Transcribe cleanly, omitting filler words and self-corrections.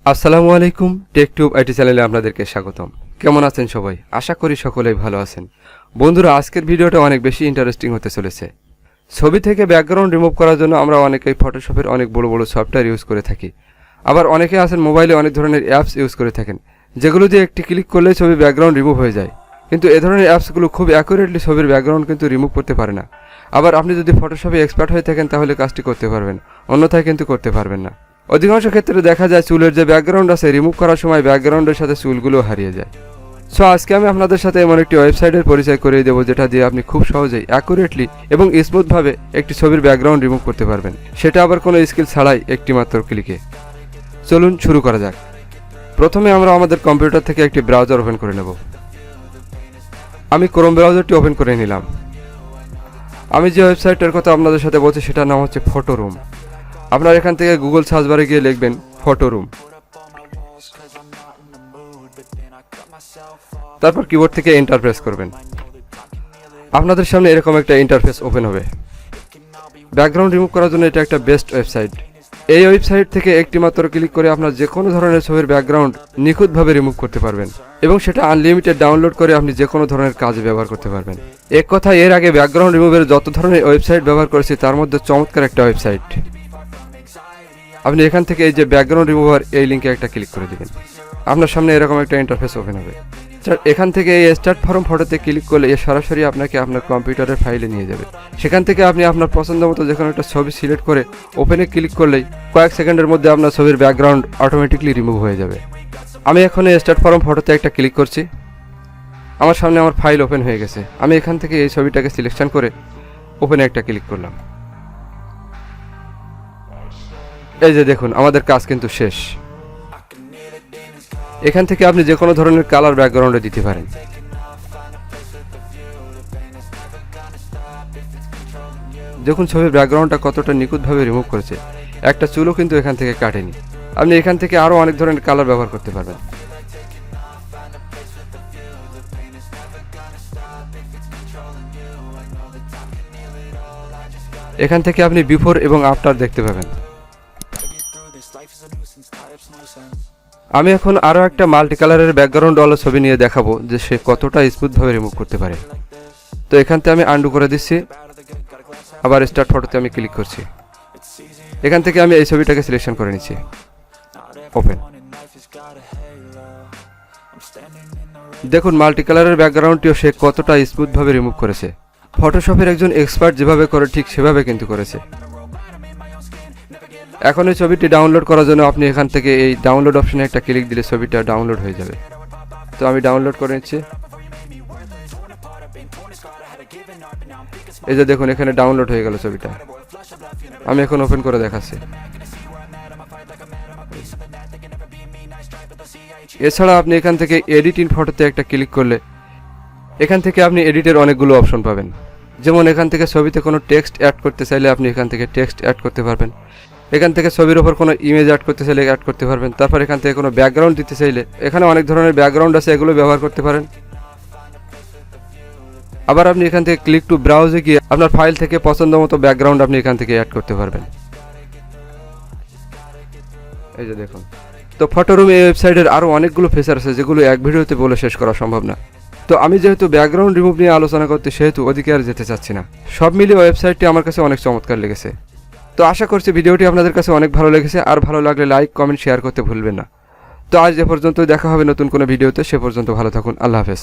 আসসালামু আলাইকুম, টেকটিউব আইটি চ্যানেলে আপনাদেরকে স্বাগতম। কেমন আছেন সবাই? আশা করি সকলেই ভালো আছেন। বন্ধুরা, আজকের ভিডিওটা অনেক বেশি ইন্টারেস্টিং হতে চলেছে। ছবি থেকে ব্যাকগ্রাউন্ড রিমুভ করার জন্য আমরা অনেকেই ফটোশপের অনেক বড় বড় সফটওয়্যার ইউজ করে থাকি। আবার অনেকে আছেন মোবাইলে অনেক ধরনের অ্যাপস ইউজ করে থাকেন, যেগুলো দিয়ে একটি ক্লিক করলেই ছবির ব্যাকগ্রাউন্ড রিমুভ হয়ে যায়। কিন্তু এ ধরনের অ্যাপসগুলো খুব অ্যাকুরেটলি ছবির ব্যাকগ্রাউন্ড কিন্তু রিমুভ করতে পারে না। আবার আপনি যদি ফটোশপে এক্সপার্ট হয়ে থাকেন তাহলে কাজটি করতে পারবেন, অন্যথায় কিন্তু করতে পারবেন না। অধিকাংশ ক্ষেত্রে দেখা যায় চুলের যে ব্যাকগ্রাউন্ড আছে রিমুভ করার সময় ব্যাকগ্রাউন্ডের সাথে চুলগুলো হারিয়ে যায়। সো আজকে আমি আপনাদের সাথে এমন একটি ওয়েবসাইটের পরিচয় করিয়ে দেবো, যেটা দিয়ে আপনি খুব সহজেই অ্যাকুরেটলি এবং স্মুথভাবে একটি ছবির ব্যাকগ্রাউন্ড রিমুভ করতে পারবেন, সেটা আবার কোনো স্কিল ছাড়াই একটি মাত্র ক্লিকে। চলুন শুরু করা যাক। প্রথমে আমরা আমাদের কম্পিউটার থেকে একটি ব্রাউজার ওপেন করে নেব। আমি ক্রোম ব্রাউজারটি ওপেন করে নিলাম। আমি যে ওয়েবসাইটের কথা আপনাদের সাথে বলছি সেটার নাম হচ্ছে ফটোরুম। আপনারা এখান থেকে গুগল সার্চ বারে গিয়ে লিখবেন ফটোরুম, তারপর কিবোর্ড থেকে এন্টার প্রেস করবেন। আপনাদের সামনে এরকম একটা ইন্টারফেস ওপেন হবে। ব্যাকগ্রাউন্ড রিমুভ করার জন্য এটা একটা বেস্ট ওয়েবসাইট। এই ওয়েবসাইট থেকে একটি মাত্র ক্লিক করে আপনার যে কোনো ধরনের ছবির ব্যাকগ্রাউন্ড নিখুঁতভাবে রিমুভ করতে পারবেন, এবং সেটা আনলিমিটেড ডাউনলোড করে আপনি যে কোনো ধরনের কাজে ব্যবহার করতে পারবেন। এক কথায়, এর আগে ব্যাকগ্রাউন্ড রিমুভের যত ধরনের ওয়েবসাইট ব্যবহার করেছি তার মধ্যে চমৎকার একটা ওয়েবসাইট। আপনি এখান থেকে এই যে ব্যাকগ্রাউন্ড রিমুভার, এই লিঙ্কে একটা ক্লিক করে দিবেন। আপনার সামনে এরকম একটা ইন্টারফেস ওপেন হবে। এখান থেকে এই স্টার্ট ফরম ফটোতে ক্লিক করলে এ সরাসরি আপনাকে আপনার কম্পিউটারের ফাইলে নিয়ে যাবে। সেখান থেকে আপনি আপনার পছন্দ মতো যে কোনো একটা ছবি সিলেক্ট করে ওপেনে ক্লিক করলেই কয়েক সেকেন্ডের মধ্যে আপনার ছবির ব্যাকগ্রাউন্ড অটোমেটিকলি রিমুভ হয়ে যাবে। আমি এখন এই স্টার্ট ফরম ফটোতে একটা ক্লিক করছি। আমার সামনে আমার ফাইল ওপেন হয়ে গেছে। আমি এখান থেকে এই ছবিটাকে সিলেকশন করে ওপেনে একটা ক্লিক করলাম। এই যে দেখুন, আমাদের কাজ কিন্তু শেষ। এখান থেকে আপনি যে কোনো ধরনের কালার ব্যাকগ্রাউন্ডে দিতে পারেন। দেখুন ছবির ব্যাকগ্রাউন্ডটা কতটা নিখুঁতভাবে রিমুভ করেছে। একটা চুলও কিন্তু এখান থেকে কাটেনি। আপনি এখান থেকে আরও অনেক ধরনের কালার ব্যবহার করতে পারবেন। এখান থেকে আপনি বিফোর এবং আফটার দেখতে পাবেন। আমি এখন আরও একটা মাল্টি কালারের ব্যাকগ্রাউন্ড ওয়ালা ছবি নিয়ে দেখাবো যে সে কতটা স্মুথভাবে রিমুভ করতে পারে। তো এখান থেকে আমি আন্ডু করে দিচ্ছি, আবার স্টার্ট ফটোতে আমি ক্লিক করছি। এখান থেকে আমি এই ছবিটাকে সিলেকশন করে নিচ্ছি, ওপেন। দেখুন মাল্টি কালারের ব্যাকগ্রাউন্ডটিও সে কতটা স্মুথভাবে রিমুভ করেছে। ফটোশপের একজন এক্সপার্ট যেভাবে করে ঠিক সেভাবে কিন্তু করেছে। এখন এই ছবিটি ডাউনলোড করার জন্য আপনি এখান থেকে এই ডাউনলোড অপশনে একটা ক্লিক দিলে ছবিটা ডাউনলোড হয়ে যাবে। তো আমি ডাউনলোড করে নিচ্ছি। এই যে দেখুন, এখানে ডাউনলোড হয়ে গেল ছবিটা। আমি এখন ওপেন করে দেখাচ্ছি। এছাড়া আপনি এখান থেকে এডিট ইন ফটোতে একটা ক্লিক করলে এখান থেকে আপনি এডিটের অনেকগুলো অপশন পাবেন। যেমন এখান থেকে ছবিতে কোনো টেক্সট অ্যাড করতে চাইলে আপনি এখান থেকে টেক্সট অ্যাড করতে পারবেন। এখান থেকে ছবির ওপর কোনো ইমেজ অ্যাড করতে চাইলে অ্যাড করতে পারবেন। তারপর এখান থেকে কোনো ব্যাকগ্রাউন্ড দিতে চাইলে এখানে অনেক ধরনের ব্যাকগ্রাউন্ড আছে, এগুলো ব্যবহার করতে পারেন। আবার আপনি এখান থেকে ক্লিক টু ব্রাউজে গিয়ে আপনার ফাইল থেকে পছন্দ মতো ব্যাকগ্রাউন্ড আপনি এখান থেকে অ্যাড করতে পারবেন। এই যে দেখুন। তো ফটোরুম এই ওয়েবসাইটের আরও অনেকগুলো ফিচার আছে যেগুলো এক ভিডিওতে বলে শেষ করা সম্ভব না। তো আমি যেহেতু ব্যাকগ্রাউন্ড রিমুভ নিয়ে আলোচনা করতে সেহেতু ওদিকে আর যেতে চাচ্ছি না। সব মিলিয়ে ওয়েবসাইটটি আমার কাছে অনেক চমৎকার লেগেছে। তো আশা করছি ভিডিওটি আপনাদের কাছে অনেক ভালো লেগেছে। আর ভালো লাগলে লাইক, কমেন্ট, শেয়ার করতে ভুলবেন না। তো আজ এ পর্যন্ত, দেখা হবে নতুন কোনো ভিডিওতে। সে পর্যন্ত ভালো থাকুন। আল্লাহ হাফেজ।